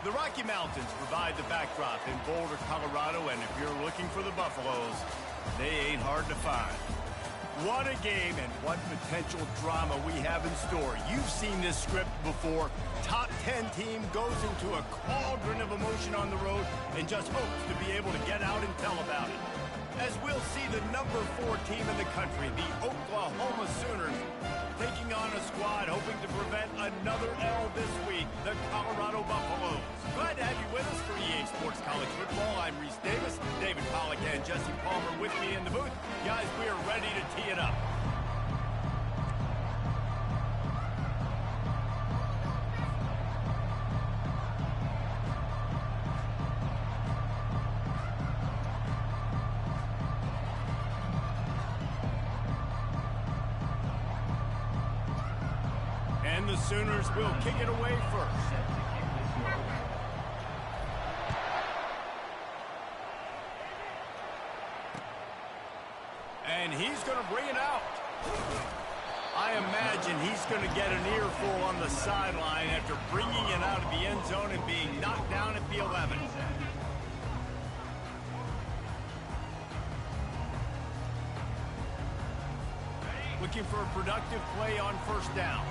The Rocky Mountains provide the backdrop in Boulder, Colorado, and if you're looking for the Buffaloes, they ain't hard to find. What a game and what potential drama we have in store. You've seen this script before. Top 10 team goes into a cauldron of emotion on the road and just hopes to be able to get out and tell about it. As we'll see the number 4 team in the country, the Oklahoma Sooners, taking on a squad hoping to prevent another L this week, the Colorado Buffaloes. Glad to have you with us for EA Sports College Football. I'm Reese Davis, David Pollack and Jesse Palmer with me in the booth. Guys, we are ready to tee it up. And the Sooners will kick it away first. And he's going to bring it out. I imagine he's going to get an earful on the sideline after bringing it out of the end zone and being knocked down at the 11. Looking for a productive play on first down.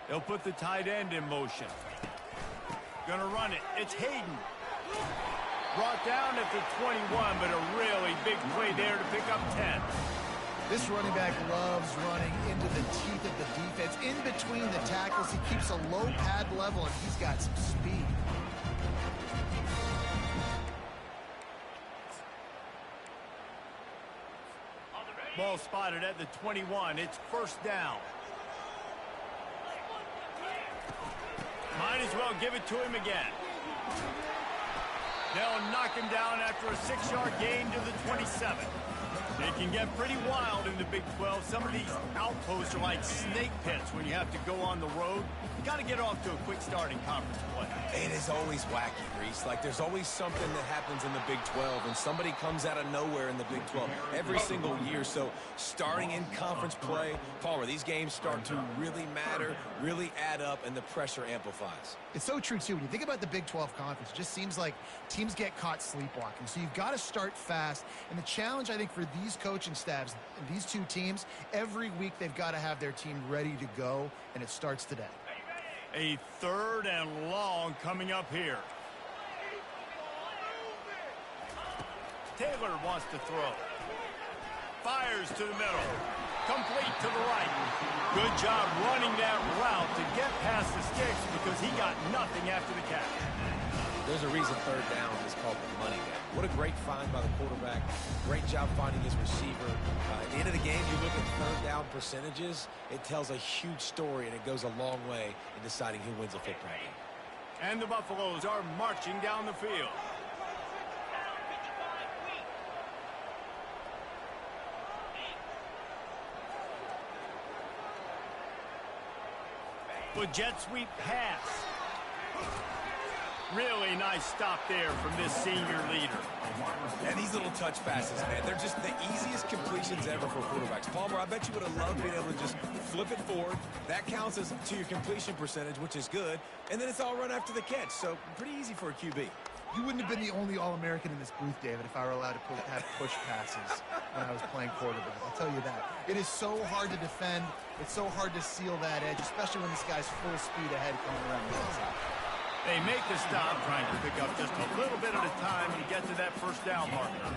They'll put the tight end in motion. Gonna run it. It's Hayden. Brought down at the 21, but a really big play there to pick up 10. This running back loves running into the teeth of the defense. In between the tackles, he keeps a low pad level, and he's got some speed. Ball spotted at the 21. It's first down. Might as well give it to him again. They'll knock him down after a 6-yard gain to the 27. They can get pretty wild in the Big 12. Some of these outposts are like snake pits when you have to go on the road. You got to get off to a quick start in conference play. It is always wacky, Reese. Like, there's always something that happens in the Big 12, and somebody comes out of nowhere in the Big 12 every single year. So starting in conference play, Palmer, these games start to really matter, really add up, and the pressure amplifies. It's so true, too. When you think about the Big 12 conference, it just seems like teams get caught sleepwalking. So you've got to start fast. And the challenge, I think, for these coaching staffs and these two teams, every week they've got to have their team ready to go, and it starts today. A 3rd and long coming up here. Taylor wants to throw. Fires to the middle. Complete to the right. Good job running that route to get past the sticks because he got nothing after the catch. There's a reason 3rd down is called the money down. What a great find by the quarterback. Great job finding his receiver. At the end of the game, you look at 3rd down percentages. It tells a huge story, and it goes a long way in deciding who wins a football game. And the Buffaloes are marching down the field. With jet sweep pass. Really nice stop there from this senior leader. And these little touch passes, man, they're just the easiest completions ever for quarterbacks. Palmer, I bet you would have loved being able to just flip it forward. That counts as to your completion percentage, which is good. And then it's all run after the catch, so pretty easy for a QB. You wouldn't have been the only All-American in this booth, David, if I were allowed to have push passes when I was playing quarterback. I'll tell you that. It is so hard to defend. It's so hard to seal that edge, especially when this guy's full speed ahead coming around the outside. They make the stop, trying to pick up just a little bit at a time and get to that first down marker.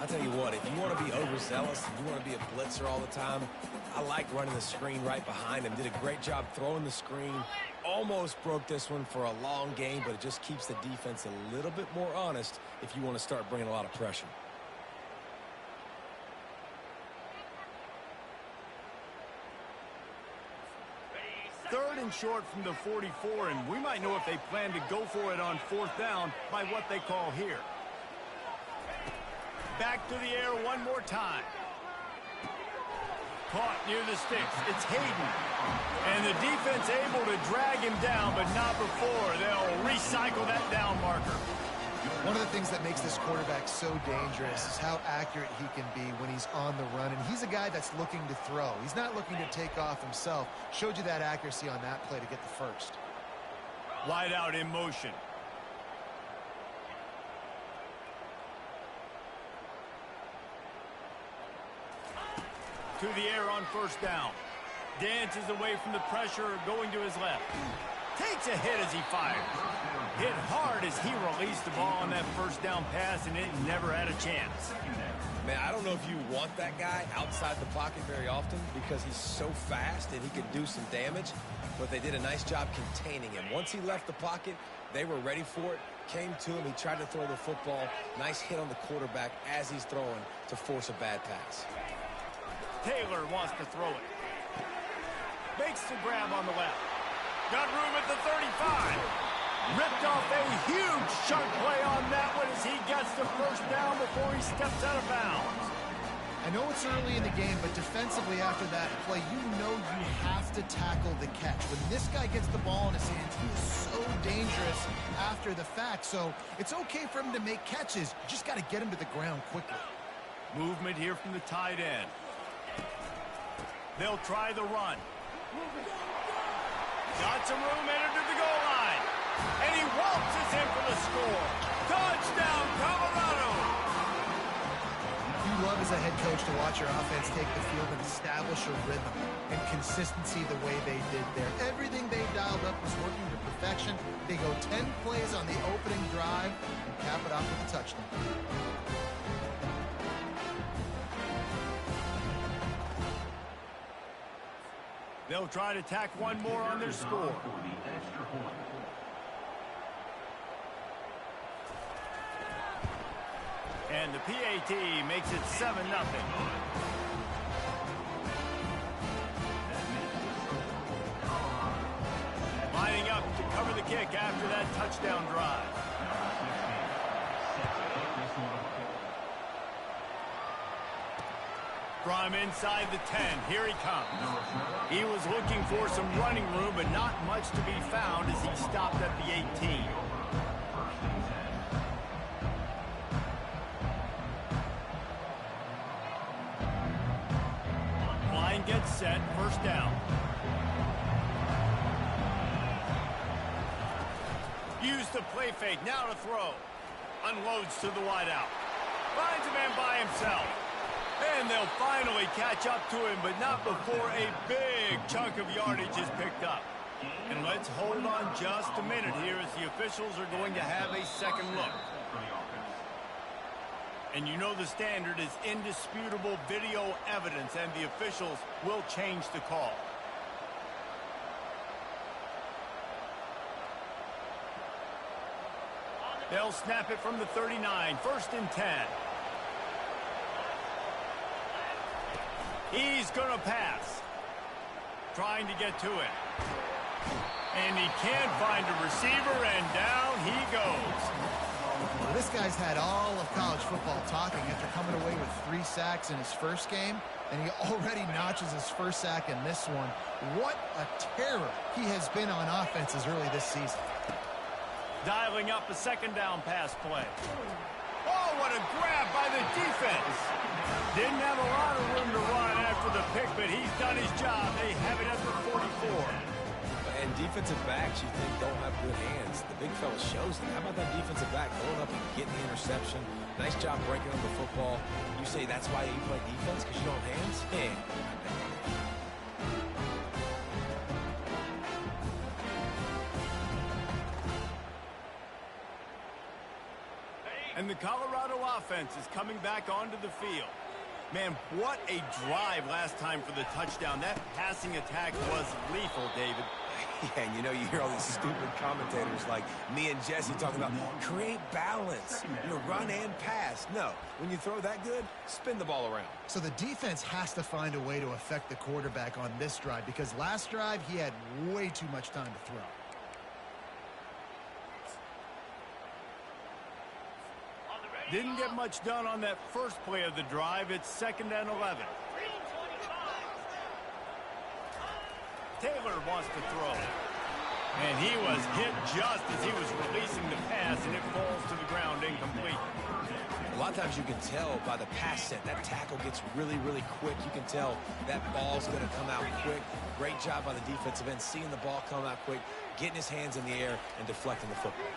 I'll tell you what, if you want to be overzealous, if you want to be a blitzer all the time, I like running the screen right behind him. Did a great job throwing the screen. Almost broke this one for a long game, but it just keeps the defense a little bit more honest if you want to start bringing a lot of pressure. Third and short from the 44, and we might know if they plan to go for it on 4th down by what they call here. Back to the air one more time. Caught near the sticks. It's Hayden. And the defense able to drag him down, but not before. They'll recycle that down marker. One of the things that makes this quarterback so dangerous is how accurate he can be when he's on the run. And he's a guy that's looking to throw. He's not looking to take off himself. Showed you that accuracy on that play to get the first. Wide out in motion. To the air on first down. Dances away from the pressure, going to his left. Takes a hit as he fires. Hit hard as he released the ball on that first down pass, and it never had a chance. Man, I don't know if you want that guy outside the pocket very often because he's so fast and he can do some damage, but they did a nice job containing him. Once he left the pocket, they were ready for it, came to him, he tried to throw the football. Nice hit on the quarterback as he's throwing to force a bad pass. Taylor wants to throw it. Makes the grab on the left. Got room at the 35. Ripped off a huge chunk play on that one as he gets the first down before he steps out of bounds. I know it's early in the game, but defensively after that play, you know you have to tackle the catch. When this guy gets the ball in his hands, he is so dangerous after the fact. So it's okay for him to make catches. You just got to get him to the ground quickly. Movement here from the tight end. They'll try the run. Got some room, entered to the goal line. And he waltzes in for the score. Touchdown, Colorado! You love as a head coach to watch your offense take the field and establish a rhythm and consistency the way they did there. Everything they dialed up was working to perfection. They go 10 plays on the opening drive and cap it off with a touchdown. They'll try to tack one more on their score. And the PAT makes it 7-0. Lining up to cover the kick after that touchdown drive. From inside the 10, here he comes. He was looking for some running room, but not much to be found as he stopped at the 18. Line gets set, first down. Use the play fake, now to throw. Unloads to the wideout. Finds a man by himself. And they'll finally catch up to him, but not before a big chunk of yardage is picked up. And let's hold on just a minute here as the officials are going to have a second look. And you know the standard is indisputable video evidence, and the officials will change the call. They'll snap it from the 39, first and 10. He's going to pass. Trying to get to it. And he can't find a receiver, and down he goes. Well, this guy's had all of college football talking after coming away with 3 sacks in his first game, and he already notches his first sack in this one. What a terror he has been on offenses early this season. Dialing up a second down pass play. Oh, what a grab by the defense. Didn't have a lot of room to run after the pick, but he's done his job. They have it at the 44. And defensive backs you think don't have good hands. The big fella shows them. How about that defensive back going up and getting the interception? Nice job breaking up the football. You say that's why you play defense, because you don't have hands? Yeah. And the Colorado offense is coming back onto the field. Man, what a drive last time for the touchdown. That passing attack was lethal, David. Yeah, and you know, you hear all these stupid commentators like me and Jesse talking about create balance, run and pass. No, when you throw that good, spin the ball around. So the defense has to find a way to affect the quarterback on this drive, because last drive he had way too much time to throw. Didn't get much done on that first play of the drive. It's 2nd and 11. Taylor wants to throw. And he was hit just as he was releasing the pass, and it falls to the ground incomplete. lot of times you can tell by the pass set, that tackle gets really, really quick. You can tell that ball's going to come out quick. Great job by the defensive end, seeing the ball come out quick, getting his hands in the air, and deflecting the football.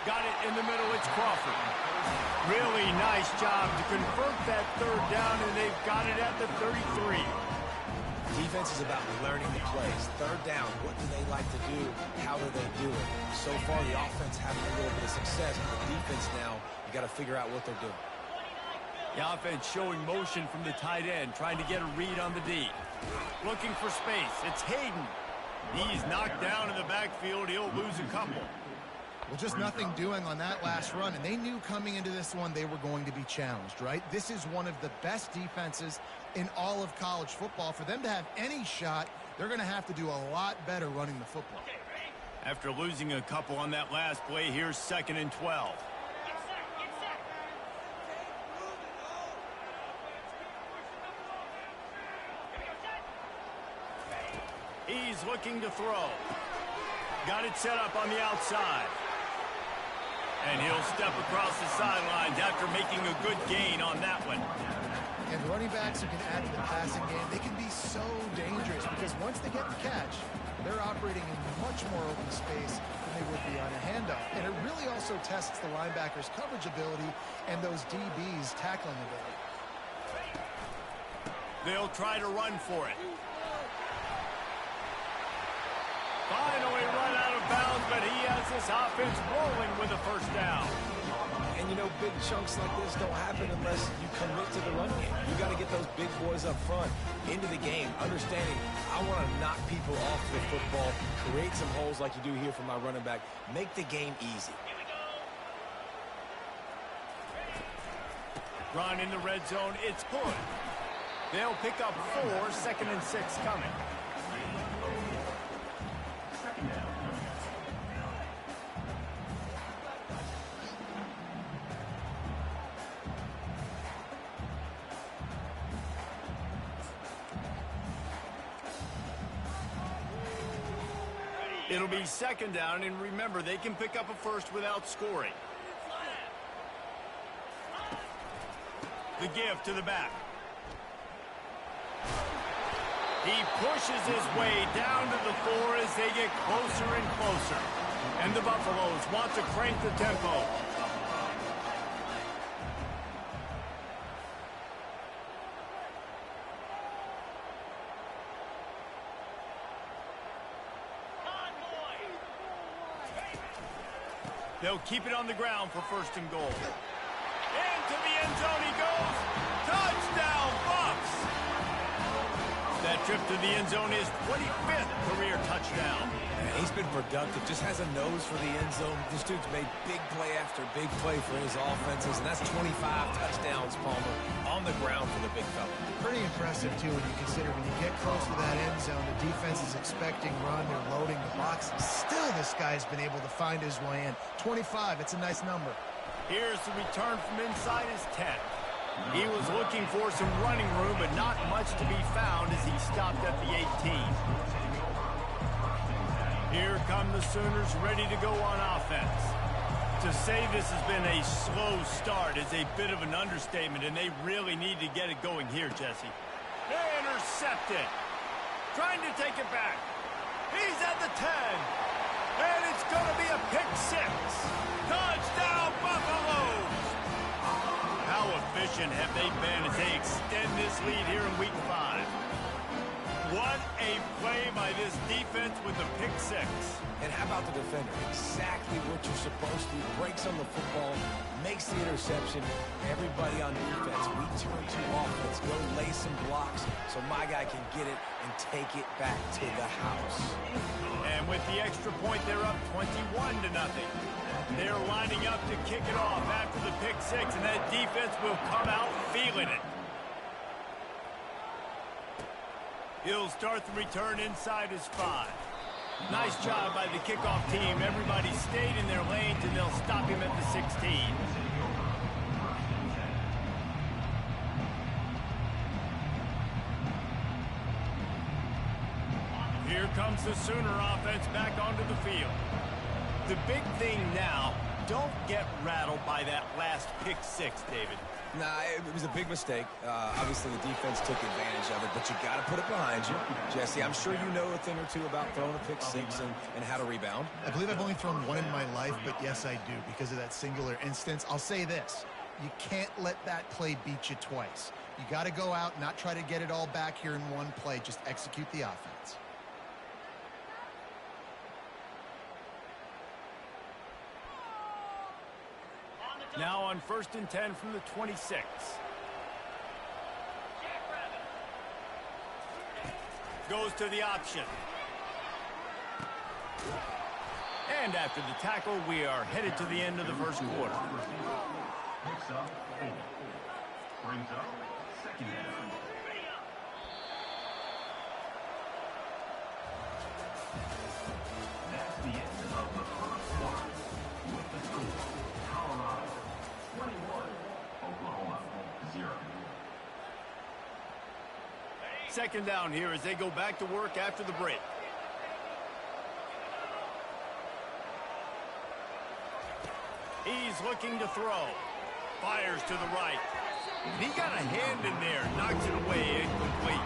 Got it in the middle. It's Crawford. Really nice job to convert that third down, and they've got it at the 33. Defense is about learning the plays. Third down, what do they like to do? How do they do it? So far, the offense having a little bit of success, but the defense now, you got to figure out what they're doing. The offense showing motion from the tight end, trying to get a read on the D. Looking for space. It's Hayden. He's knocked down in the backfield. He'll lose a couple. Well, just nothing doing on that last run, and they knew coming into this one they were going to be challenged, right? This is one of the best defenses in all of college football. For them to have any shot, they're going to have to do a lot better running the football. After losing a couple on that last play, here's 2nd and 12. He's looking to throw. Got it set up on the outside. And he'll step across the sidelines after making a good gain on that one. And running backs who can add to the passing game, they can be so dangerous because once they get the catch, they're operating in much more open space than they would be on a handoff. And it really also tests the linebackers' coverage ability and those DBs' tackling ability. They'll try to run for it. Finally run out of bounds, but he has this offense rolling with a first down. And, you know, big chunks like this don't happen unless you commit to the run game. You got to get those big boys up front into the game, understanding I want to knock people off the football, create some holes like you do here for my running back, make the game easy. Run in the red zone. It's good. They'll pick up 4, 2nd and 6 coming. It'll be 2nd down, and remember, they can pick up a first without scoring. The give to the back. He pushes his way down to the 4 as they get closer and closer. And the Buffaloes want to crank the tempo. They'll keep it on the ground for 1st and goal. Into the end zone he goes. Touchdown, Bucs! That trip to the end zone is 25th career touchdown. Yeah, he's been productive, just has a nose for the end zone. This dude's made big play after big play for his offenses, and that's 25 touchdowns, Palmer, on the ground for the big fella. Pretty impressive, too, when you consider when you get close to that end zone, the defense is expecting run, they're loading the box. Still, this guy's been able to find his way in. 25, it's a nice number. Here's the return from inside his 10. He was looking for some running room, but not much to be found as he stopped at the 18. Here come the Sooners ready to go on offense. To say this has been a slow start is a bit of an understatement, and they really need to get it going here, Jesse. Intercepted. Trying to take it back. He's at the 10. And it's going to be a pick 6. Touchdown, Buffaloes! How efficient have they been as they extend this lead here in Week 5? What a play by this defense with the pick 6. And how about the defender? Exactly what you're supposed to. Breaks on the football, makes the interception. Everybody on defense, we turn to offense. Go lay some blocks so my guy can get it and take it back to the house. And with the extra point, they're up 21-0. They're lining up to kick it off after the pick 6, and that defense will come out feeling it. He'll start the return inside his 5. Nice job by the kickoff team. Everybody stayed in their lanes, and they'll stop him at the 16. Here comes the Sooner offense back onto the field. The big thing now Don't get rattled by that last pick six, David. Nah, it was a big mistake. Obviously, the defense took advantage of it, but you got to put it behind you. Jesse, I'm sure you know a thing or two about throwing a pick six and how to rebound. I believe I've only thrown one in my life, but yes, I do because of that singular instance. I'll say this. You can't let that play beat you twice. You got to go out, not try to get it all back here in one play. Just execute the offense. Now on 1st and 10 from the 26. Goes to the option. And after the tackle, we are headed to the end of the first quarter. Picks up 8. Brings up 2nd down. That's the end of the first quarter. With the score, Colorado 21, Oklahoma 0. 2nd down here as they go back to work after the break. He's looking to throw. Fires to the right. He got a hand in there. Knocks it away. Incomplete.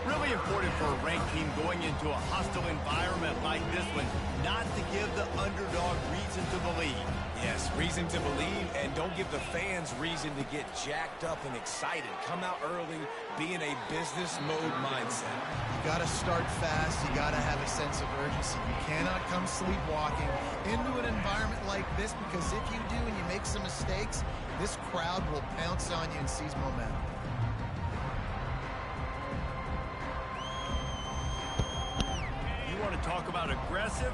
Really important for a ranked team going into a hostile environment like this one not to give the underdog reason to believe. Yes, reason to believe, and don't give the fans reason to get jacked up and excited. Come out early, be in a business mode mindset. You got to start fast. You got to have a sense of urgency. You cannot come sleepwalking into an environment like this, because if you do and you make some mistakes, this crowd will pounce on you and seize momentum. You want to talk about aggressive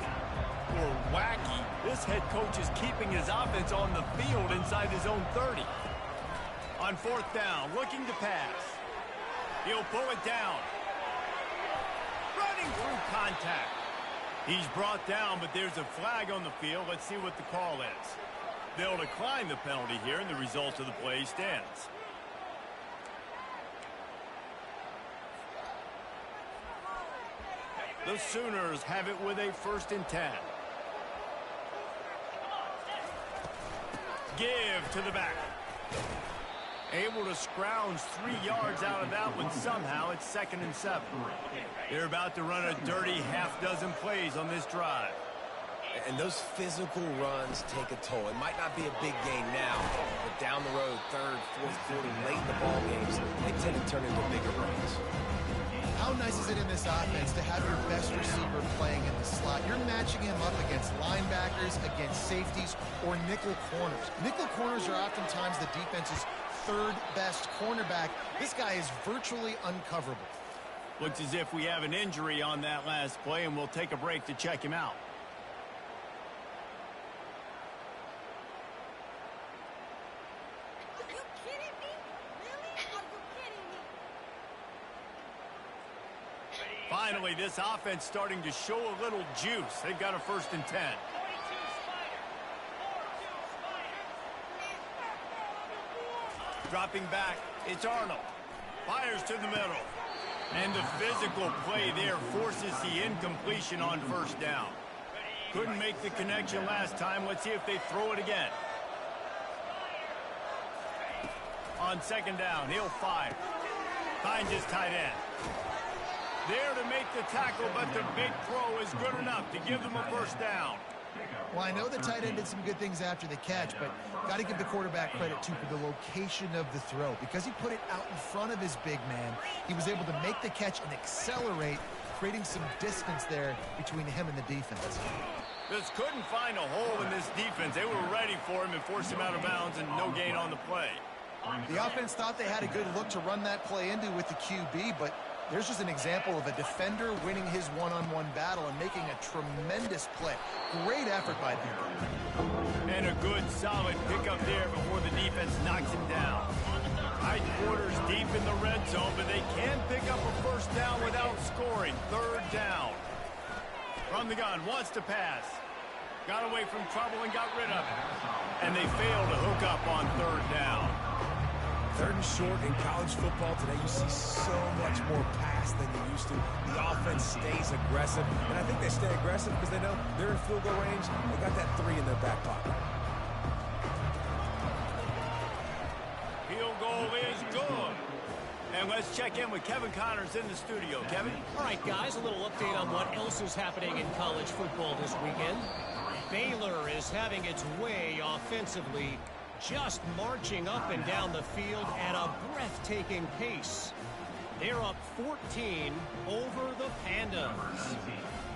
or wacky? This head coach is keeping his offense on the field inside his own 30. On 4th down, looking to pass. He'll pull it down. Running through contact. He's brought down, but there's a flag on the field. Let's see what the call is. They'll decline the penalty here, and the result of the play stands. The Sooners have it with a 1st and 10. Give to the back. Able to scrounge 3 yards out of that one somehow. It's 2nd and 7. They're about to run a dirty half-dozen plays on this drive. And those physical runs take a toll. It might not be a big gain now, but down the road, 3rd, 4th quarter, late in the ball games, they tend to turn into bigger runs. How nice is it in this offense to have your best receiver playing in the slot? You're matching him up against linebackers, against safeties, or nickel corners. Nickel corners are oftentimes the defense's 3rd best cornerback. This guy is virtually uncoverable. Looks as if we have an injury on that last play, and we'll take a break to check him out. Are you kidding me? Really? Are you kidding me? Finally, this offense starting to show a little juice. They've got a 1st and 10. Dropping back, it's Arnold. Fires to the middle. And the physical play there forces the incompletion on 1st down. Couldn't make the connection last time. Let's see if they throw it again. On 2nd down, he'll fire. Finds his tight end. There to make the tackle, but the big throw is good enough to give them a 1st down. Well, I know the tight end did some good things after the catch, but got to give the quarterback credit, too, for the location of the throw. Because he put it out in front of his big man, he was able to make the catch and accelerate, creating some distance there between him and the defense. Just couldn't find a hole in this defense. They were ready for him and forced him out of bounds, and no gain on the play. The offense thought they had a good look to run that play into with the QB, but there's just an example of a defender winning his one-on-one battle and making a tremendous play. Great effort by them. And a good, solid pickup there before the defense knocks him down. Tight quarters deep in the red zone, but they can pick up a 1st down without scoring. 3rd down. From the gun, wants to pass. Got away from trouble and got rid of it. And they fail to hook up on 3rd down. 3rd and short in college football today, you see so much more pass than you used to. The offense stays aggressive, and I think they stay aggressive because they know they're in field goal range. They got that 3 in their back pocket. Let's check in with Kevin Connors in the studio. Kevin? All right, guys, a little update on what else is happening in college football this weekend. Baylor is having its way offensively, just marching up and down the field at a breathtaking pace. They're up 14 over the Pandas.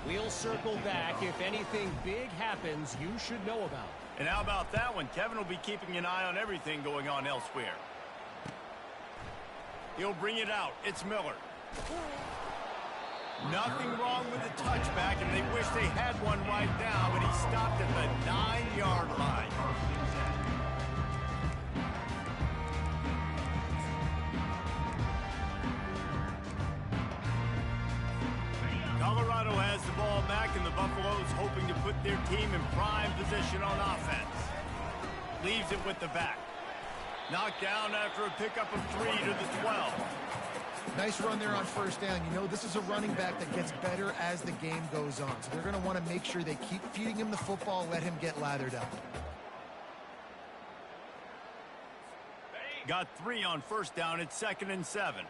We'll circle back if anything big happens you should know about. And how about that one? Kevin will be keeping an eye on everything going on elsewhere. He'll bring it out. It's Miller. Nothing wrong with the touchback, and they wish they had one right now, but he stopped at the 9-yard line. Colorado has the ball back, and the Buffaloes hoping to put their team in prime position on offense. Leaves it with the back. Knocked down after a pickup of 3 to the 12. Nice run there on first down. You know, this is a running back that gets better as the game goes on. So they're going to want to make sure they keep feeding him the football, let him get lathered up. Got 3 on first down. It's 2nd and 7.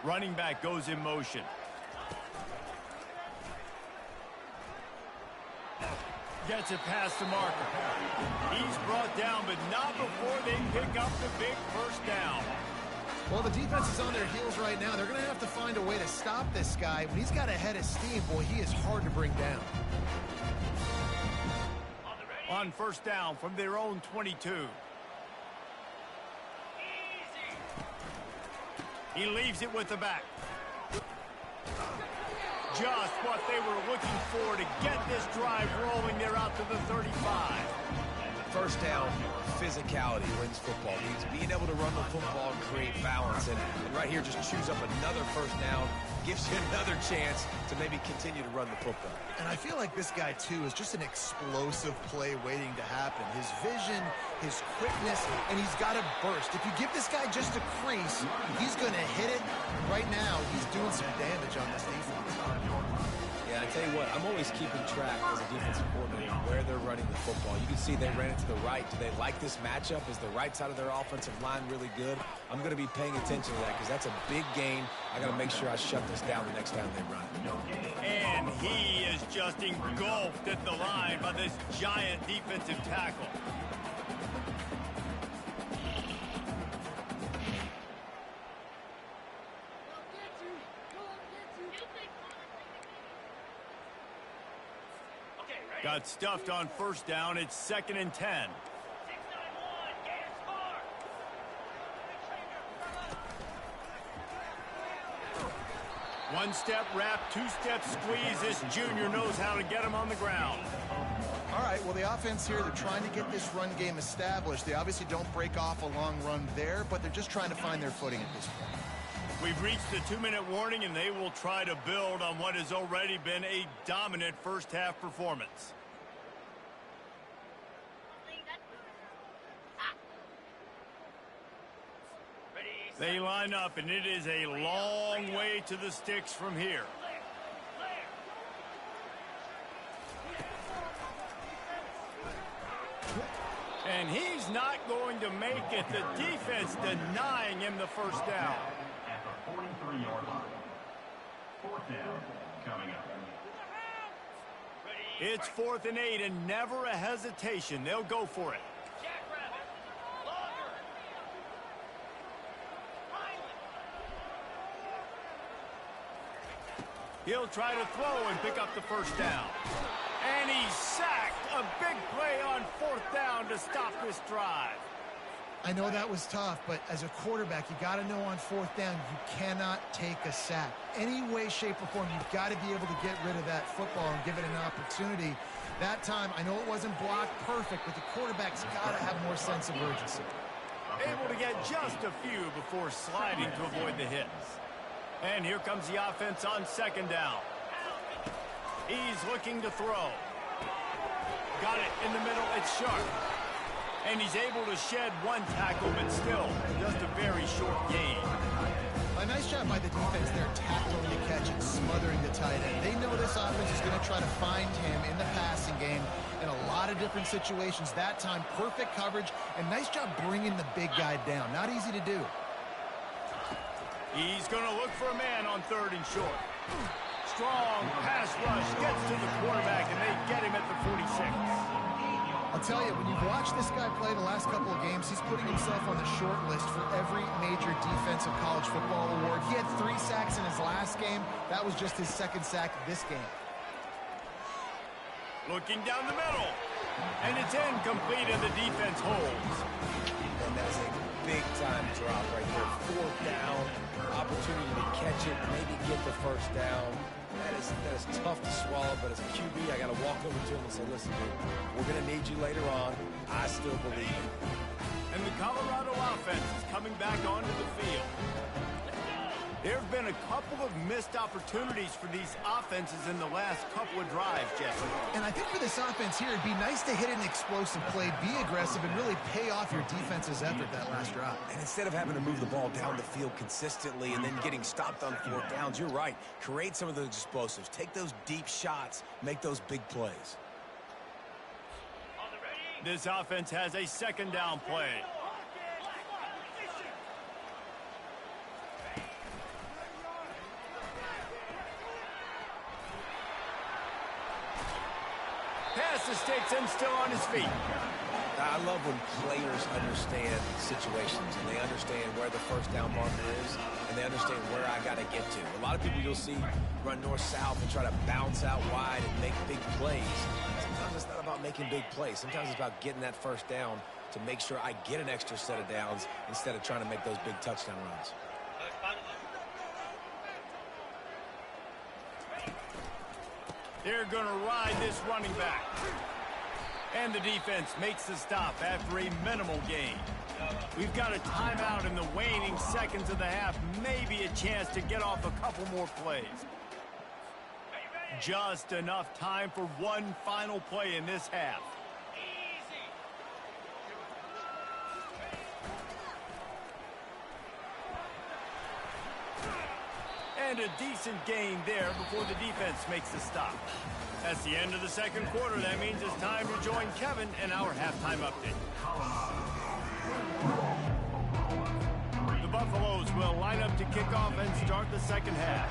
Running back goes in motion. Gets it past the marker. He's brought down, but not before they pick up the big first down. Well, the defense is on their heels right now. They're going to have to find a way to stop this guy. When he's got a head of steam, boy, he is hard to bring down. On first down from their own 22. He leaves it with the back. Just what they were looking for to get this drive rolling. They're out to the 35. First down, physicality wins football games. Being able to run the football and create balance. And right here, just choose up another first down. Gives you another chance to maybe continue to run the football. And I feel like this guy, too, is just an explosive play waiting to happen. His vision, his quickness, and he's got to burst. If you give this guy just a crease, he's going to hit it. Right now, he's doing some damage on this defense. Yeah, I tell you what, I'm always keeping track as a defensive coordinator where they're running the football. You can see they ran it to the right. Do they like this matchup? Is the right side of their offensive line really good? I'm going to be paying attention to that because that's a big gain. I got to make sure I shut this down the next time they run. And he is just engulfed at the line by this giant defensive tackle. Got stuffed on first down. It's 2nd and 10. One step wrap, 2-step squeeze. This junior knows how to get him on the ground. All right, well, the offense here, they're trying to get this run game established. They obviously don't break off a long run there, but they're just trying to find their footing at this point. We've reached the 2-minute warning, and they will try to build on what has already been a dominant first-half performance. They line up, and it is a long way to the sticks from here. And he's not going to make it. The defense denying him the first down. At the 43-yard line. 4th down coming up. It's 4th and 8, and never a hesitation. They'll go for it. He'll try to throw and pick up the first down. And he's sacked. A big play on 4th down to stop this drive. I know that was tough, but as a quarterback, you got to know on 4th down, you cannot take a sack. Any way, shape, or form, you've got to be able to get rid of that football and give it an opportunity. That time, I know it wasn't blocked perfect, but the quarterback's got to have more sense of urgency. Able to get just a few before sliding to avoid the hits. And here comes the offense on 2nd down. He's looking to throw. Got it in the middle. It's sharp. And he's able to shed one tackle, but still just a very short gain. A nice job by the defense there, tackling the catch and smothering the tight end. They know this offense is going going to try to find him in the passing game in a lot of different situations. That time, perfect coverage, and nice job bringing the big guy down. Not easy to do. He's going to look for a man on 3rd and short. Strong pass rush gets to the quarterback, and they get him at the 46. I'll tell you, when you've watched this guy play the last couple of games, he's putting himself on the short list for every major defensive college football award. He had 3 sacks in his last game. That was just his 2nd sack this game. Looking down the middle. And it's incomplete, and the defense holds. And that's a big-time drop right there. 4th down, opportunity to catch it, maybe get the 1st down. That is tough to swallow, but as a QB, I got to walk over to him and say, listen, dude, we're going to need you later on. I still believe it. And the Colorado offense is coming back onto the field. There have been a couple of missed opportunities for these offenses in the last couple of drives, Jesse. And I think for this offense here, it'd be nice to hit an explosive play, be aggressive, and really pay off your defense's effort that last drive. And instead of having to move the ball down the field consistently and then getting stopped on 4th downs, you're right. Create some of those explosives. Take those deep shots. Make those big plays. This offense has a 2nd down play. Pass mistakes him still on his feet. I love when players understand situations and they understand where the 1st down marker is and they understand where I got to get to. A lot of people you'll see run north-south and try to bounce out wide and make big plays. Sometimes it's not about making big plays. Sometimes it's about getting that 1st down to make sure I get an extra set of downs instead of trying to make those big touchdown runs. They're going to ride this running back. And the defense makes the stop after a minimal gain. We've got a timeout in the waning seconds of the half. Maybe a chance to get off a couple more plays. Just enough time for one final play in this half. And a decent gain there before the defense makes the stop. That's the end of the 2nd quarter. That means it's time to join Kevin in our halftime update. The Buffaloes will line up to kick off and start the 2nd half.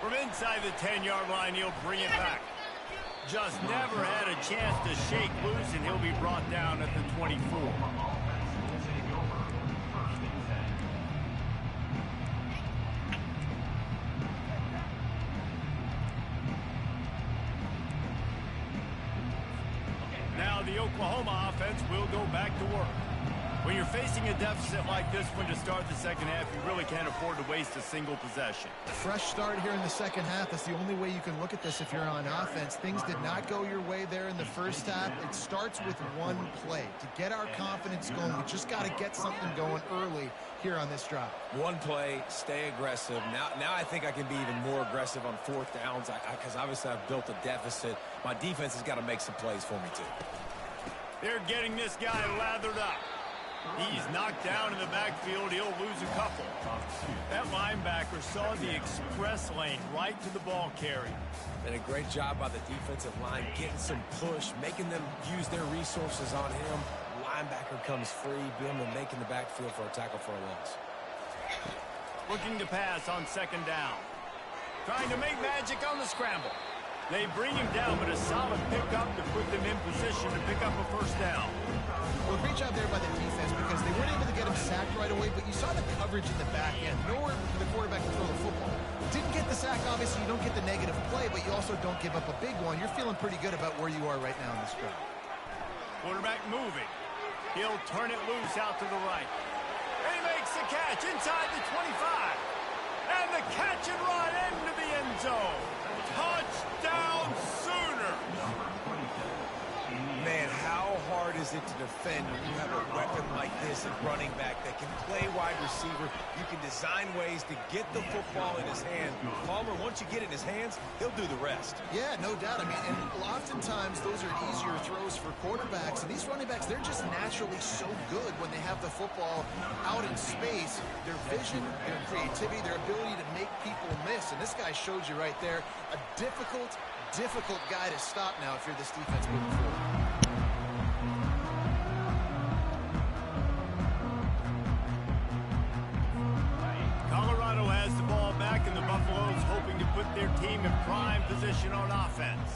From inside the 10-yard line, he'll bring it back. Just never had a chance to shake loose, and he'll be brought down at the 24. Now the Oklahoma offense will go back to work. When you're facing a deficit like this one to start the 2nd half, you really can't afford to waste a single possession. Fresh start here in the 2nd half. That's the only way you can look at this if you're on offense. Things did not go your way there in the 1st half. It starts with one play. To get our confidence going, we just got to get something going early here on this drive. One play, stay aggressive. Now I think I can be even more aggressive on 4th downs because obviously I've built a deficit. My defense has got to make some plays for me too. They're getting this guy lathered up. He's knocked down in the backfield. He'll lose a couple. That linebacker saw the express lane right to the ball carrier. And a great job by the defensive line getting some push, making them use their resources on him. Linebacker comes free, being able to make in the backfield for a tackle for a loss. Looking to pass on 2nd down. Trying to make magic on the scramble. They bring him down, but a solid pickup to put them in position to pick up a 1st down. Well, great job there by the defense because they weren't able to get him sacked right away, but you saw the coverage in the back end. Nowhere for the quarterback to throw the football. Didn't get the sack, obviously. You don't get the negative play, but you also don't give up a big one. You're feeling pretty good about where you are right now in this drive. Quarterback moving. He'll turn it loose out to the right. And he makes the catch inside the 25. And the catch and run into the end zone. Touchdown Sooner. Man, how hard is it to defend when you have a weapon like this at running back that can play wide receiver? You can design ways to get the football in his hand. Palmer, once you get it in his hands, he'll do the rest. Yeah, no doubt. I mean, and oftentimes those are easier throws for quarterbacks. And these running backs, they're just naturally so good when they have the football out in space. Their vision, their creativity, their ability to make people miss. And this guy showed you right there a difficult guy to stop now if you're this defense moving forward. Colorado has the ball back, and the Buffaloes hoping to put their team in prime position on offense.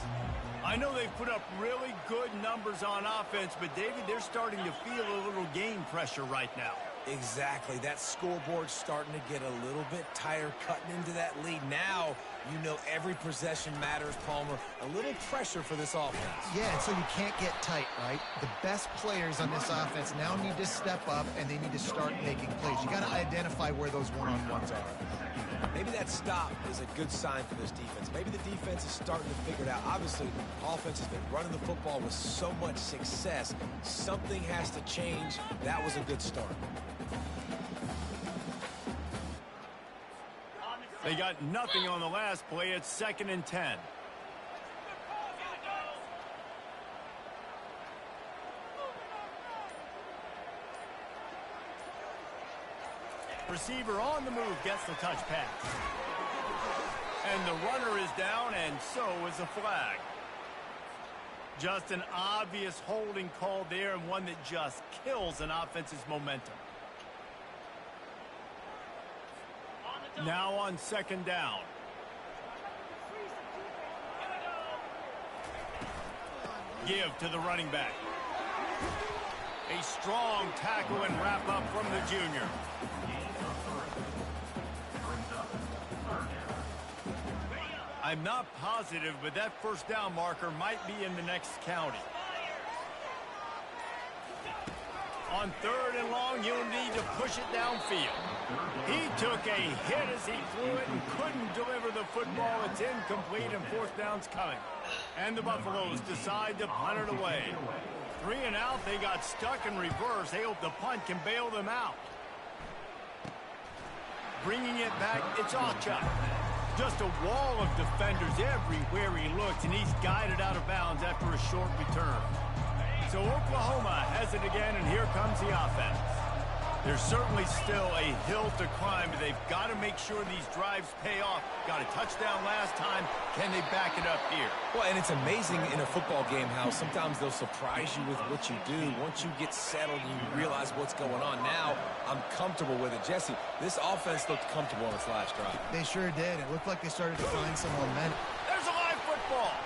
I know they've put up really good numbers on offense, but David, they're starting to feel a little game pressure right now. Exactly. That scoreboard's starting to get a little bit tired cutting into that lead. Now, you know every possession matters, Palmer. A little pressure for this offense. Yeah, and so you can't get tight, right? The best players on this offense now need to step up, and they need to start making plays. You got to identify where those one-on-ones are. Maybe that stop is a good sign for this defense. Maybe the defense is starting to figure it out. Obviously, offense has been running the football with so much success. Something has to change. That was a good start. They got nothing on the last play. It's 2nd and 10. Receiver on the move gets the touch pass. And the runner is down, and so is a flag. Just an obvious holding call there, and one that just kills an offense's momentum. Now on 2nd down. Give to the running back. A strong tackle and wrap up from the junior. I'm not positive, but that 1st down marker might be in the next county. On 3rd and long, you'll need to push it downfield. He took a hit as he threw it and couldn't deliver the football. It's incomplete, and 4th down's coming. And the Buffaloes decide to punt it away. 3 and out, they got stuck in reverse. They hope the punt can bail them out. Bringing it back, it's Ocha. Just a wall of defenders everywhere he looks, and he's guided out of bounds after a short return. So Oklahoma has it again, and here comes the offense. There's certainly still a hill to climb, but they've got to make sure these drives pay off. Got a touchdown last time. Can they back it up here? Well, and it's amazing in a football game how sometimes they'll surprise you with what you do. Once you get settled and you realize what's going on, now I'm comfortable with it. Jesse, this offense looked comfortable on its last drive. They sure did. It looked like they started to find some momentum. There's a live football.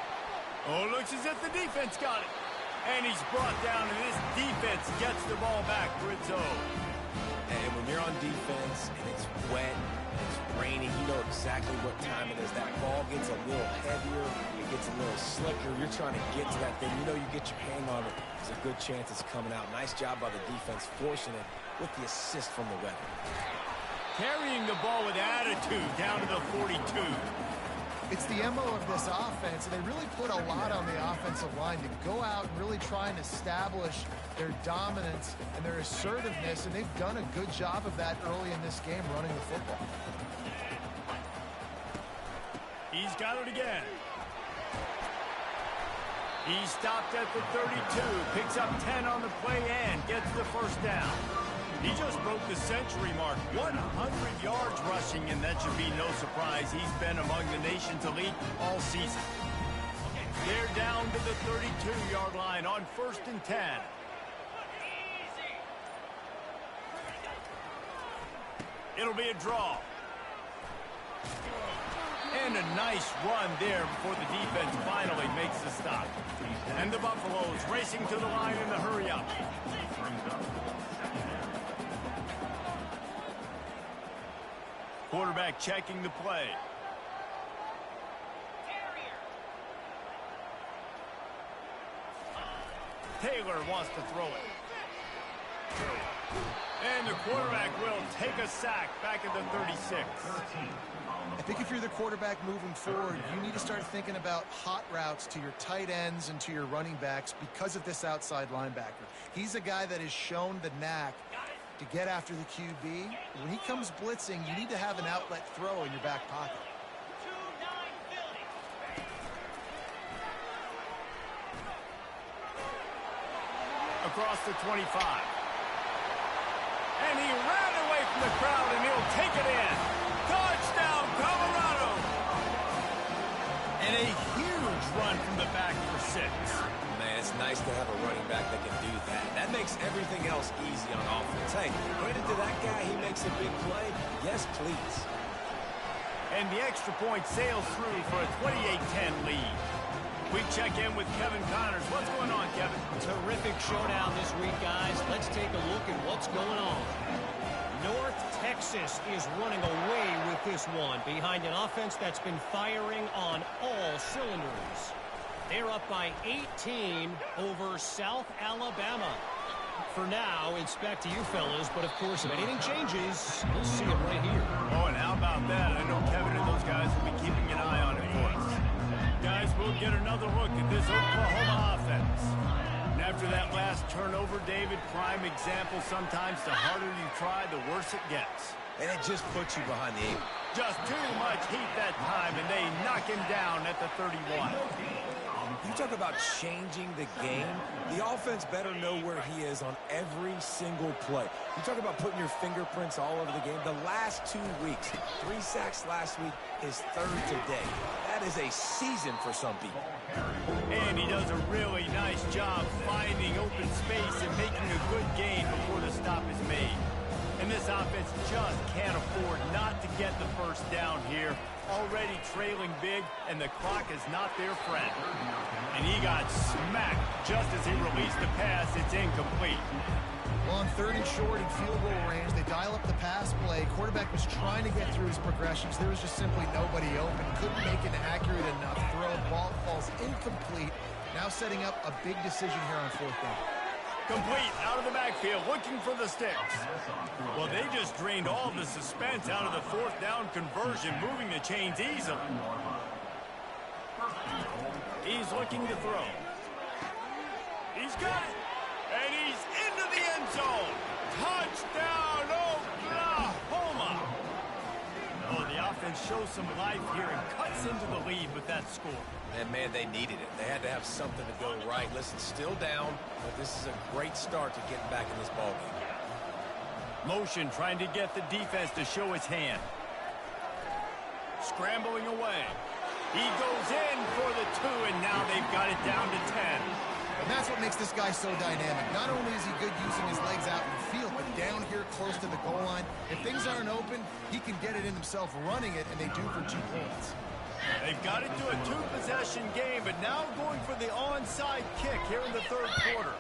Oh, it looks as if the defense got it. And he's brought down, and this defense gets the ball back for its own. And when you're on defense and it's wet, it's raining, you know exactly what time it is. That ball gets a little heavier, it gets a little slicker. You're trying to get to that thing. You know you get your hand on it. There's a good chance it's coming out. Nice job by the defense forcing it with the assist from the weather. Carrying the ball with attitude down to the 42. It's the MO of this offense, and they really put a lot on the offensive line to go out and really try and establish their dominance and their assertiveness, and they've done a good job of that early in this game running the football. He's got it again. He stopped at the 32, picks up 10 on the play and gets the 1st down. He just broke the century mark, 100 yards rushing, and that should be no surprise. He's been among the nation's elite all season. They're down to the 32-yard line on 1st and 10. It'll be a draw. And a nice run there before the defense finally makes the stop. And the Buffaloes racing to the line in the hurry-up. Quarterback checking the play. Taylor wants to throw it. And the quarterback will take a sack back at the 36. I think if you're the quarterback moving forward, you need to start thinking about hot routes to your tight ends and to your running backs because of this outside linebacker. He's a guy that has shown the knack to get after the QB. When he comes blitzing, you need to have an outlet throw in your back pocket. Across the 25. And he ran away from the crowd, and he'll take it in. Touchdown, Colorado! And a huge run from the back for 6. Man, it's nice to have a running back that can do that. That makes everything else easy on offense. Hey, credit to that guy. He makes a big play. Yes, please. And the extra point sails through for a 28-10 lead. We check in with Kevin Connors. What's going on, Kevin? Terrific showdown this week, guys. Let's take a look at what's going on. North Texas is running away with this one behind an offense that's been firing on all cylinders. They're up by 18 over South Alabama. For now, it's back to you fellas, but of course, if anything changes, we'll see it right here. Oh, and how about that? I know Kevin and those guys will be keeping an eye on it for us. Guys, we'll get another look at this Oklahoma offense. And after that last turnover, David, prime example, sometimes the harder you try, the worse it gets. And it just puts you behind the 8. Just too much heat that time, and they knock him down at the 31. You talk about changing the game. The offense better know where he is on every single play. You talk about putting your fingerprints all over the game. The last 2 weeks, 3 sacks last week, his 3rd today. That is a season for some people. And he does a really nice job finding open space and making a good gain before the stop is made. And this offense just can't afford not to get the first down here. Already trailing big, and the clock is not their friend. And he got smacked just as he released the pass. It's incomplete. Well, on 3rd and short and field goal range, they dial up the pass play. Quarterback was trying to get through his progressions. There was just simply nobody open. Couldn't make an accurate enough throw. Ball falls incomplete. Now setting up a big decision here on 4th down. Complete out of the backfield, looking for the sticks. Well, they just drained all the suspense out of the 4th down conversion, moving the chains easily. He's looking to throw. He's got it. And he's into the end zone. Touchdown, Oklahoma. Oh, the offense shows some life here and cuts into the lead with that score. And, man, they needed it. They had to have something to go right. Listen, still down, but this is a great start to getting back in this ballgame. Motion trying to get the defense to show his hand. Scrambling away. He goes in for the 2, and now they've got it down to 10. And that's what makes this guy so dynamic. Not only is he good using his legs out in the field, but down here close to the goal line, if things aren't open, he can get it in himself running it, and they do for 2 points. They've got it to a 2-possession game, but now going for the onside kick here in the 3rd quarter.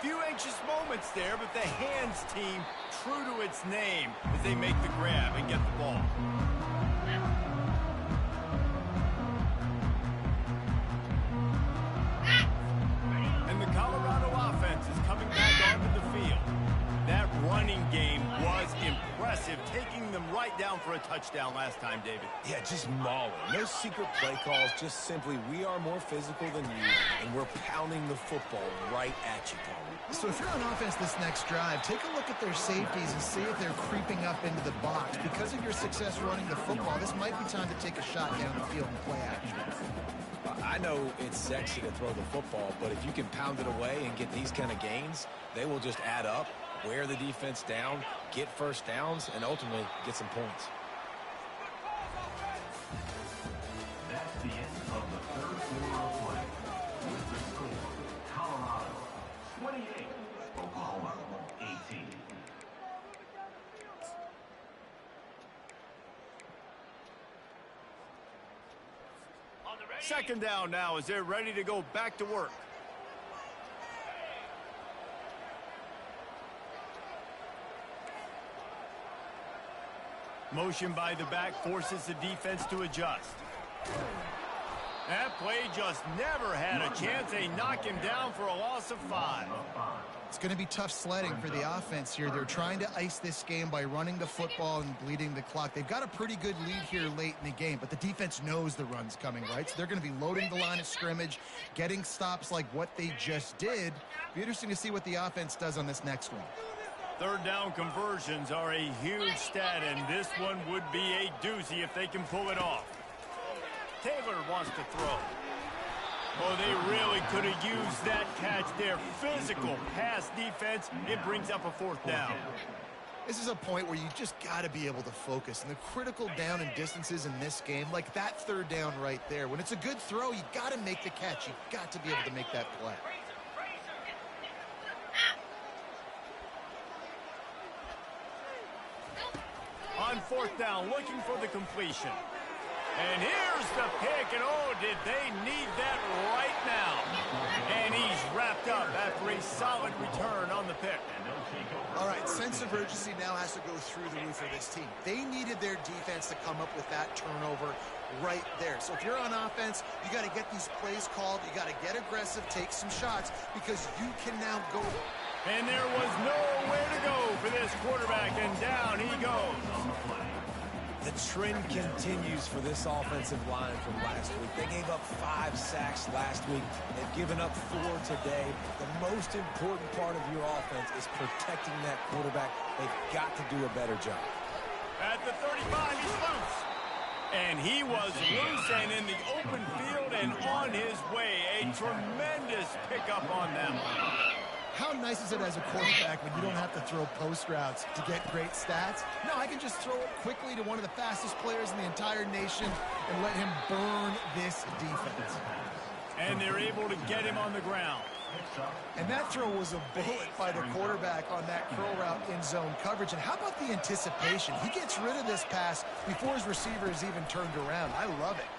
Few anxious moments there, but the hands team true to its name as they make the grab and get the ball. And the Colorado offense is coming back onto the field. That running game was impressive, taking them right down for a touchdown last time, David. Yeah, just mauling. No secret play calls, just simply we are more physical than you, and we're pounding the football right at you, Paul. So if you're on offense this next drive, take a look at their safeties and see if they're creeping up into the box. Because of your success running the football, this might be time to take a shot down the field and play action. I know it's sexy to throw the football, but if you can pound it away and get these kind of gains, they will just add up, wear the defense down, get first downs, and ultimately get some points. That's the end of the 3rd quarter of play. With the score, Colorado 28, Oklahoma 18. Second down now as they're ready to go back to work. Motion by the back forces the defense to adjust. That play just never had a chance. They knock him down for a loss of 5. It's going to be tough sledding for the offense here. They're trying to ice this game by running the football and bleeding the clock. They've got a pretty good lead here late in the game, but the defense knows the run's coming, right? So they're going to be loading the line of scrimmage, getting stops like what they just did. Be interesting to see what the offense does on this next one. Third down conversions are a huge stat, and this one would be a doozy if they can pull it off. Taylor wants to throw. Oh, they really could have used that catch there. Physical pass defense. It brings up a 4th down. This is a point where you just got to be able to focus. And the critical down and distances in this game, like that 3rd down right there, when it's a good throw, you got to make the catch. You've got to be able to make that play. On 4th down, looking for the completion. And here's the pick, and oh, did they need that right now. And he's wrapped up after a solid return on the pick. All right, sense of urgency now has to go through the roof for this team. They needed their defense to come up with that turnover right there. So if you're on offense, you got to get these plays called. You got to get aggressive, take some shots, because you can now go. And there was nowhere to go for this quarterback, and down he goes. The trend continues for this offensive line from last week. They gave up 5 sacks last week. They've given up 4 today. The most important part of your offense is protecting that quarterback. They've got to do a better job. At the 35, he's loose. And he was loose and in the open field and on his way. A tremendous pickup on them. How nice is it as a quarterback when you don't have to throw post routes to get great stats? No, I can just throw it quickly to one of the fastest players in the entire nation and let him burn this defense. And they're able to get him on the ground. And that throw was a bullet by the quarterback on that curl route in zone coverage. And how about the anticipation? He gets rid of this pass before his receiver is even turned around. I love it.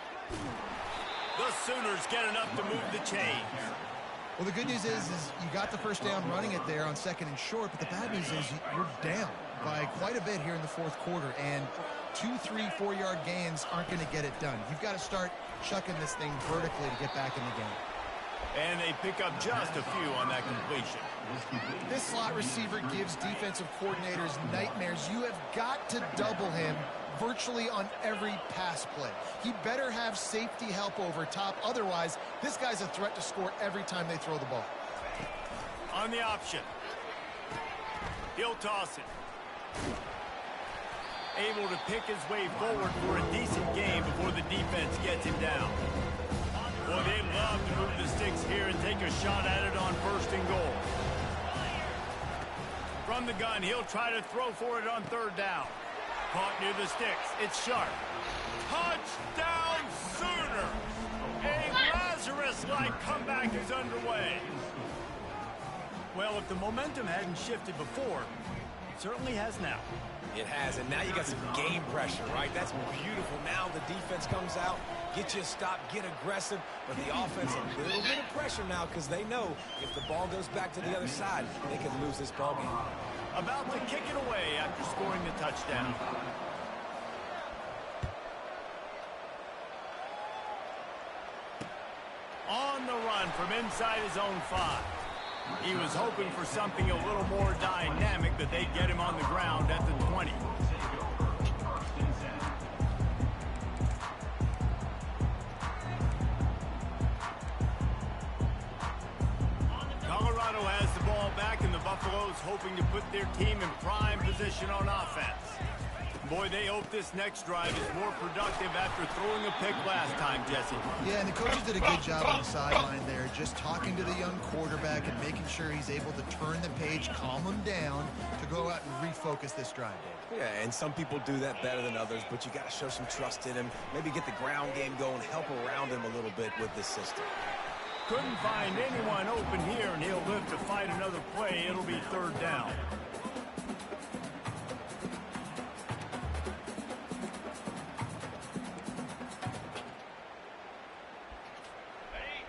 The Sooners get enough to move the chains. Well, the good news is you got the first down running it there on 2nd and short, but the bad news is you're down by quite a bit here in the 4th quarter, and 2, 3, 4-yard gains aren't going to get it done. You've got to start chucking this thing vertically to get back in the game. And they pick up just a few on that completion. This slot receiver gives defensive coordinators nightmares. You have got to double him virtually on every pass play. He better have safety help over top. Otherwise, this guy's a threat to score every time they throw the ball. On the option. He'll toss it. Able to pick his way forward for a decent game before the defense gets him down. Boy, they love to move the sticks here and take a shot at it on 1st and goal. From the gun, he'll try to throw for it on 3rd down. Caught near the sticks. It's sharp. Touchdown Sooner! A Lazarus-like comeback is underway. Well, if the momentum hadn't shifted before, it certainly has now. It has, and now you got some game pressure, right? That's beautiful. Now the defense comes out, get you a stop, get aggressive, but the offense a little bit of pressure now because they know if the ball goes back to the other side, they could lose this ball game. About to kick it away after scoring the touchdown. On the run from inside his own 5. He was hoping for something a little more dynamic, but they'd get him on the ground at the 20. Colorado has the ball back, and the Buffaloes hoping to put their team in prime position on offense. Boy, they hope this next drive is more productive after throwing a pick last time, Jesse. Yeah, and the coaches did a good job on the sideline there, just talking to the young quarterback and making sure he's able to turn the page, calm him down to go out and refocus this drive. Yeah, and some people do that better than others, but you got to show some trust in him. Maybe get the ground game going, help around him a little bit with this system. Couldn't find anyone open here, and he'll live to fight another play. It'll be 3rd down.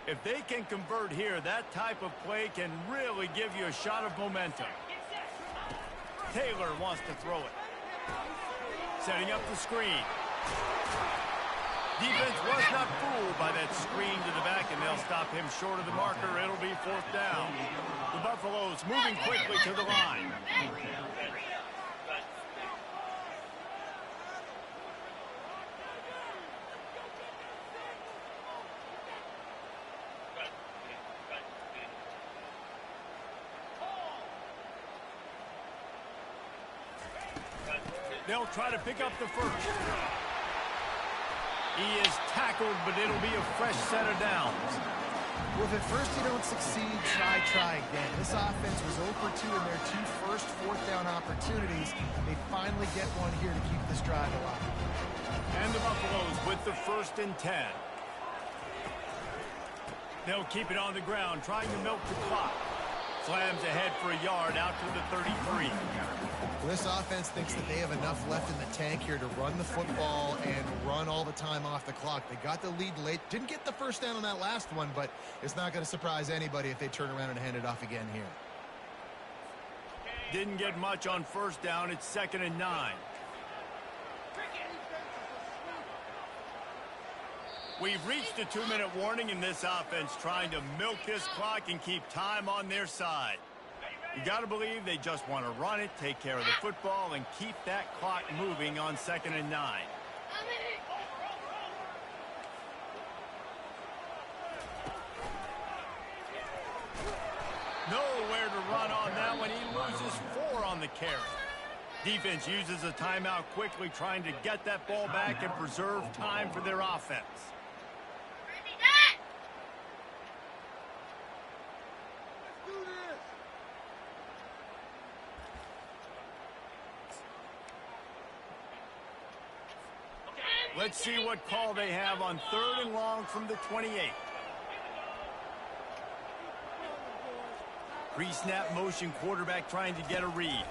If they can convert here, that type of play can really give you a shot of momentum. Taylor wants to throw it. Setting up the screen. Defense was not fooled by that screen to the back, and they'll stop him short of the marker. It'll be 4th down. The Buffaloes moving quickly to the line. They'll try to pick up the first. He is tackled, but it'll be a fresh set of downs. Well, if at first you don't succeed, try again. This offense was 0 for 2 in their 2 first 4th down opportunities. They finally get one here to keep this drive alive. And the Buffaloes with the 1st and 10. They'll keep it on the ground, trying to milk the clock. Slams ahead for a yard out to the 33. Well, this offense thinks that they have enough left in the tank here to run the football and run all the time off the clock. They got the lead late. Didn't get the first down on that last one, but it's not going to surprise anybody if they turn around and hand it off again here. Didn't get much on 1st down. It's 2nd and 9. We've reached a 2-minute warning in this offense, trying to milk this clock and keep time on their side. You got to believe they just want to run it, take care of the football, and keep that clock moving on 2nd and 9. Nowhere to run on that one. He loses 4 on the carry. Defense uses a timeout quickly, trying to get that ball back and preserve time for their offense. Let's see what call they have on 3rd and long from the 28. Pre-snap motion, quarterback trying to get a read.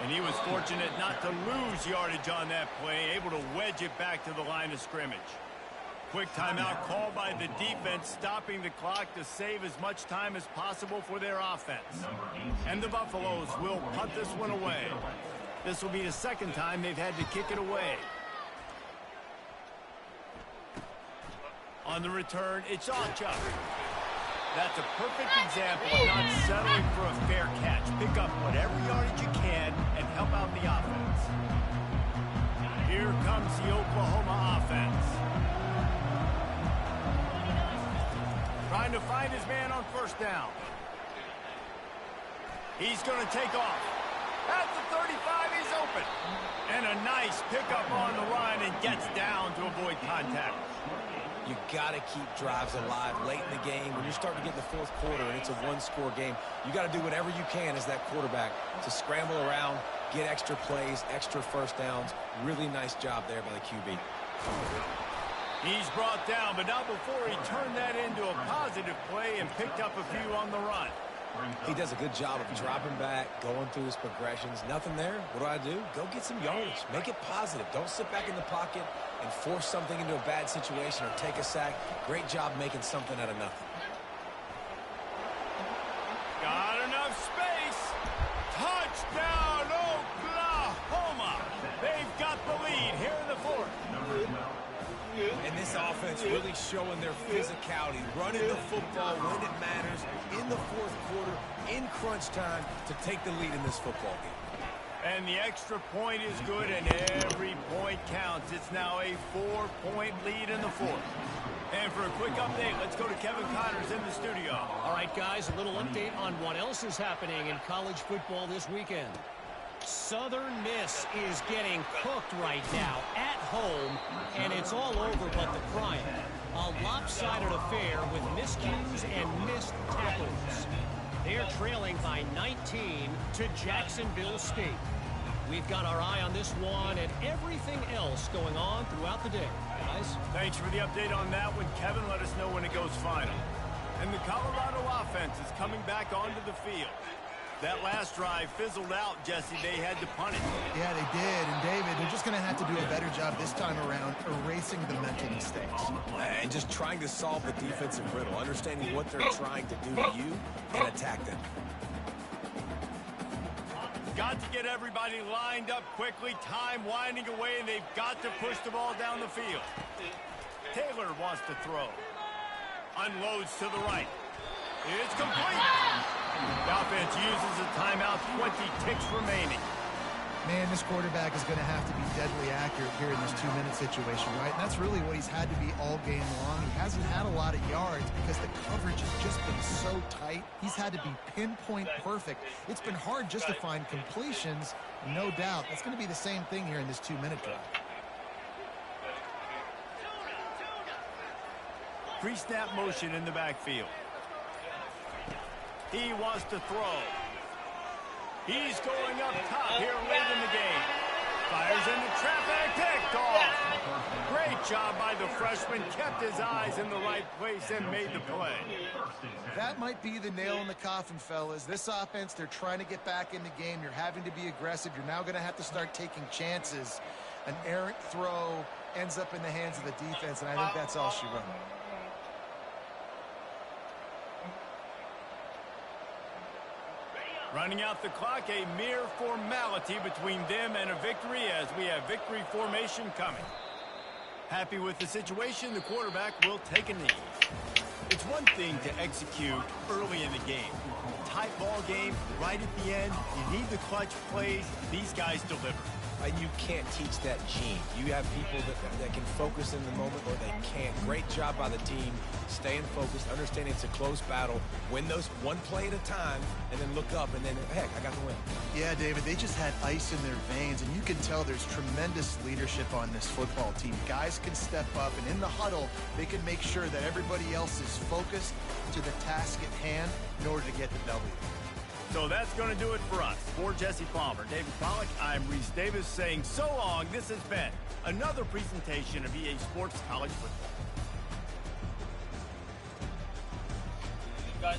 And he was fortunate not to lose yardage on that play, able to wedge it back to the line of scrimmage. Quick timeout called by the defense, stopping the clock to save as much time as possible for their offense. And the Buffaloes will punt this one away. This will be the 2nd time they've had to kick it away. On the return, it's Ocha. That's a perfect example of not settling for a fair catch. Pick up whatever yardage you can and help out the offense. Here comes the Oklahoma offense. Trying to find his man on 1st down. He's going to take off. At the 35, he's open. And a nice pickup on the line and gets down to avoid contact. You got to keep drives alive late in the game. When you're starting to get in the 4th quarter and it's a 1-score game, you got to do whatever you can as that quarterback to scramble around, get extra plays, extra 1st downs. Really nice job there by the QB. He's brought down, but not before he turned that into a positive play and picked up a few on the run. He does a good job of dropping back, going through his progressions. Nothing there. What do? Go get some yardage. Make it positive. Don't sit back in the pocket and force something into a bad situation or take a sack. Great job making something out of nothing. Got enough space. Touchdown, Oklahoma. They've got the lead here in the 4th. And this offense really showing their physicality, running the football when it matters, in the 4th quarter, in crunch time, to take the lead in this football game. And the extra point is good, and every point counts. It's now a 4-point lead in the 4th. And for a quick update, let's go to Kevin Connors in the studio. All right, guys, a little update on what else is happening in college football this weekend. Southern Miss is getting cooked right now at home, and it's all over but the crying. A lopsided affair with miscues and missed tackles. They're trailing by 19 to Jacksonville State. We've got our eye on this one and everything else going on throughout the day. Guys? Thanks for the update on that one, Kevin. Let us know when it goes final. And the Colorado offense is coming back onto the field. That last drive fizzled out, Jesse. They had to punt it. Yeah, they did. And, David, they're just going to have to do a better job this time around erasing the mental mistakes. And just trying to solve the defensive riddle, understanding what they're trying to do to you and attack them. got to get everybody lined up quickly. Time winding away, and they've got to push the ball down the field. Taylor wants to throw. Unloads to the right. It's complete. The offense uses a timeout, 20 ticks remaining. Man, this quarterback is going to have to be deadly accurate here in this 2-minute situation, right? And that's really what he's had to be all game long. He hasn't had a lot of yards because the coverage has just been so tight. He's had to be pinpoint perfect. It's been hard just to find completions, no doubt. That's going to be the same thing here in this 2-minute drive. Pre-snap motion in the backfield. He wants to throw. He's going up top here late in the game. Fires into traffic, picked off. Great job by the freshman. Kept his eyes in the right place and made the play. That might be the nail in the coffin, fellas. This offense, they're trying to get back in the game. You're having to be aggressive. You're now going to have to start taking chances. An errant throw ends up in the hands of the defense, and I think that's all she wrote. Running out the clock, a mere formality between them and a victory as we have victory formation coming. Happy with the situation, the quarterback will take a knee. It's one thing to execute early in the game. Tight ball game, right at the end, you need the clutch plays. These guys deliver. You can't teach that gene. You have people that can focus in the moment or they can't. Great job by the team, staying focused, understanding it's a close battle, win those one play at a time, and then look up, and then, heck, I got the win. Yeah, David, they just had ice in their veins, and you can tell there's tremendous leadership on this football team. Guys can step up, and in the huddle, they can make sure that everybody else is focused to the task at hand in order to get the W. So that's going to do it for us. For Jesse Palmer, David Pollack, I'm Reese Davis saying so long. This has been another presentation of EA Sports College Football. Guys.